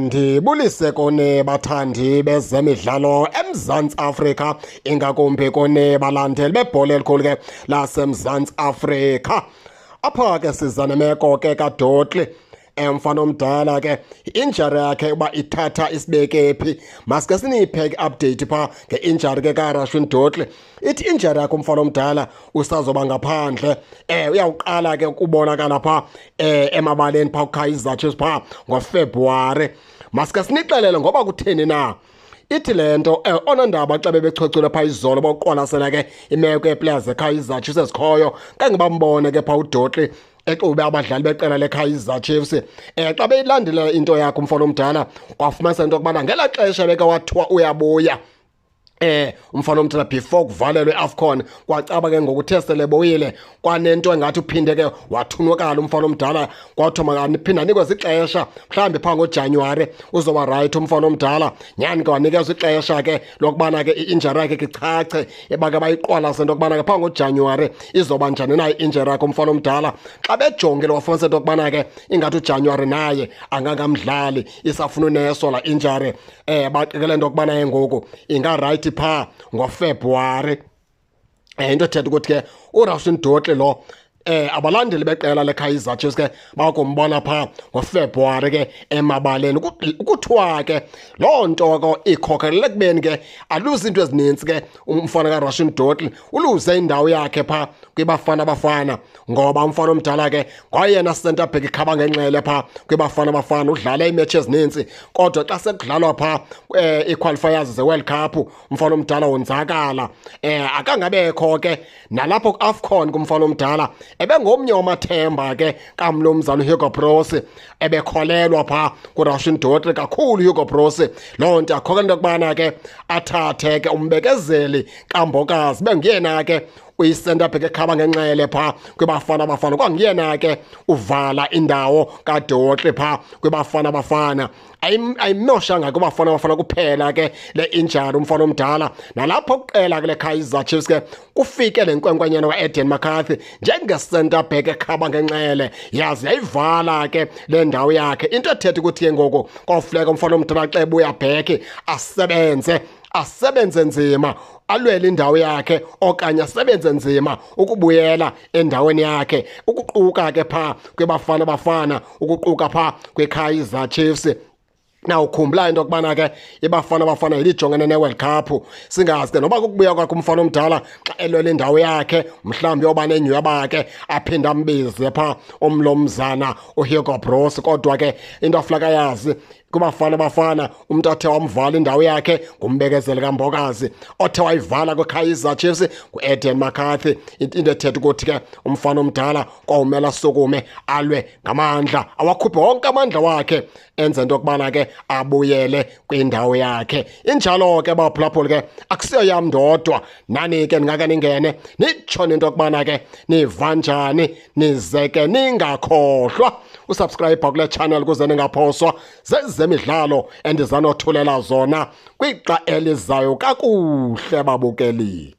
Ndibulise kone bathandi bezemidlalo eMzantsi Afrika, ingakumbi kone balandeli bebhola elikhulu ke laseMzantsi Afrika. Apha ke siza nemeko ke kaDotli, mfana omdala ke injury yakhe uba ithatha isibeke phi. Maske siniphe update pha nge-injury ke kaRashwin Dotli. Ithi injury yakhe umfana omdala usazoba ngaphandle. Uyawuqala ke ukubonakala pha emabaleni pha uKaizer Chiefs pha ngoFebruwari. Maske sinixelele ngoba kutheni na. Ithi le nto onondaba xa bebechocula phaa izolo boqwalasela ke imeko yeeplayers zeKaizer Chiefs ezikhoyo kange bambone ke phaa uDotli exube abadlali beqela leKaizer Chiefs. Xa beyilandelela into yakhe umfana omdala kwafumanisa into yokubana ngelaa xesha beke wathiwa uyabuya umfana omdala before kuvalelwe iAFCON kwacaba ke ngokuthe sele boyile kwanento engathi uphinde ke wathunukala umfana omdala kwathiwa makaphinda anikwe ixesha mhlawumbi phaa ngoJanuwari uzoba right umfana omdala. Nyani ke wanikezwa ixesha ke lokubana ke i-injury yakhe ke ichache ebake bayiqwalase into yokubana ke phaa ngoJanuwari izoba njani na i-injury yakhe umfana omdala. Xa bejongile wafumanisa into yokubana ke ingathi uJanuwari naye angangamdlali isafuna uneso la injury. Baxikele into yokubana ke ngoku ingarayithi phaa ngoFebruwari. Into ethetha ukuthi ke uRashwin Dotli lo abalandeli beqela leKaizer Chiefs ke bakumbona phaa ngoFebruwari ke emabaleni. Kuthiwa ke loo nto ke ikhokhelele ekubeni ke aluze into ezininzi ke umfana kaRashwin Dotli. Uluze indawo yakhe phaa kwiBafana Bafana ngoba umfana omdala ke ngoyena centre back ikhaba ngenxele phaa kwiBafana Bafana. Udlala iimetshi ezininzi kodwa xa sekudlalwa phaa ii-qualifiers ze-World Cup umfana omdala wonzakala. Akangabekho ke nalapho ku-AFCON kumfana omdala ebengomnye wamathemba ke kamnumzana uHugo Broos. Ebekholelwa phaa kuRashwin Dotli kakhulu uHugo Broos. Loo nto akhokela into yokubana ke athathe ke umbekezeli kaMbokazi benguyena ke uyi-centre back ekhaba ngenxele phaa kwiBafana Bafana. Kwanguyena ke uvala indawo kaDotli phaa kwiBafana Bafana. Ayimoshanga kwiBafana Bafana kuphela ke le injury umfana omdala. Nalapho kuqela ke leKaizer Chiefs ke kufike le nkwenkwenyana kaEden McCarthy njenge-centre back ekhaba ngenxele yazi yayivala ke le ndawo yakhe. Into ethetha ukuthi ke ngoku kwawufuneka umfana omdala xa ebuya back asebenze nzima alwele indawo yakhe okanye asebenze nzima ukubuyela endaweni yakhe, ukuquka ke phaa kwiBafana Bafana, ukuquka phaa kwiKaizer Chiefs. Now ukhumbula into yokubana ke iBafana Bafana ilijongene neWorld Cup. Singazi ke noba kukubuya kwakhe umfana omdala xa elwele indawo yakhe mhlawumbi yoba nenyuya bakhe aphinde ambize phaa umlomzana uHugo Broos. Kodwa ke into afuneka yazi kuBafana Bafana umntu athe wamvala indawo yakhe ngumbekezeli kaMbokazi, othe wayivala kwiKaizer Chiefs nguEden McCarthy. Into ethetha ukuthi ke umfana omdala kwawumela asukume alwe ngamandla, awakhuphe wonke amandla wakhe enze into yokubana ke abuyele kwindawo yakhe. Injalo ke baphulaphuli ke akusiyo yam ndodwa, nani ke ningake ningene nitshone into yokubana ke niva njani, nize ke ningakhohlwa usubscribe kule channel ukuze ningaphoswa zezemidlalo endizanothulela zona kwixa elizayo kakuhle babukeli.